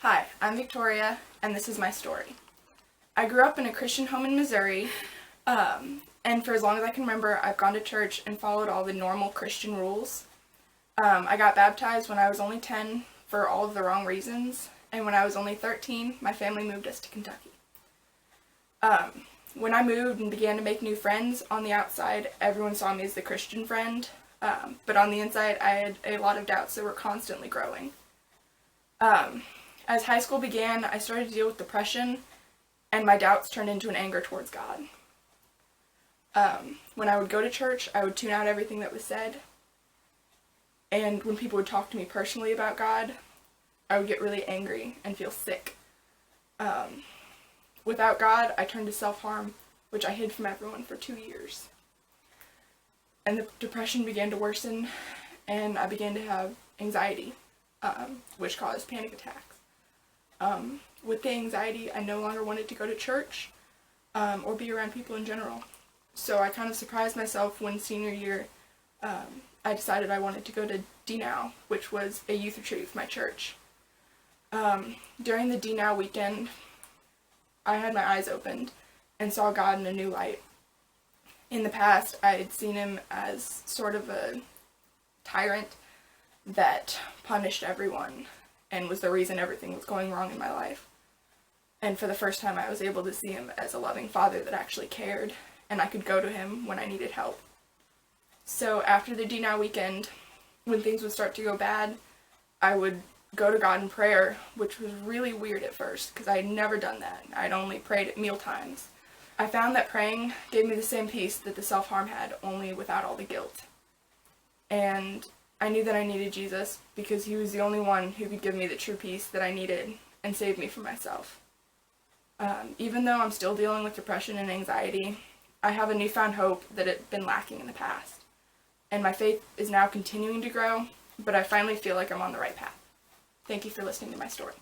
Hi, I'm Victoria, and this is my story. I grew up in a Christian home in Missouri, and for as long as I can remember, I've gone to church and followed all the normal Christian rules. I got baptized when I was only 10 for all of the wrong reasons, and when I was only 13, my family moved us to Kentucky. When I moved and began to make new friends, on the outside, everyone saw me as the Christian friend, but on the inside, I had a lot of doubts that were constantly growing. As high school began, I started to deal with depression, and my doubts turned into an anger towards God. When I would go to church, I would tune out everything that was said, and when people would talk to me personally about God, I would get really angry and feel sick. Without God, I turned to self-harm, which I hid from everyone for 2 years. And the depression began to worsen, and I began to have anxiety, which caused panic attacks. With the anxiety, I no longer wanted to go to church or be around people in general. So I kind of surprised myself when senior year I decided I wanted to go to DNOW, which was a youth retreat with my church. During the DNOW weekend, I had my eyes opened and saw God in a new light. In the past, I had seen him as sort of a tyrant that punished everyone and was the reason everything was going wrong in my life. And for the first time, I was able to see him as a loving father that actually cared, and I could go to him when I needed help. So after the DNOW weekend, when things would start to go bad, I would go to God in prayer, which was really weird at first, because I had never done that. I'd only prayed at meal times. I found that praying gave me the same peace that the self-harm had, only without all the guilt. And I knew that I needed Jesus because he was the only one who could give me the true peace that I needed and save me from myself. Even though I'm still dealing with depression and anxiety, I have a newfound hope that had been lacking in the past. And my faith is now continuing to grow, but I finally feel like I'm on the right path. Thank you for listening to my story.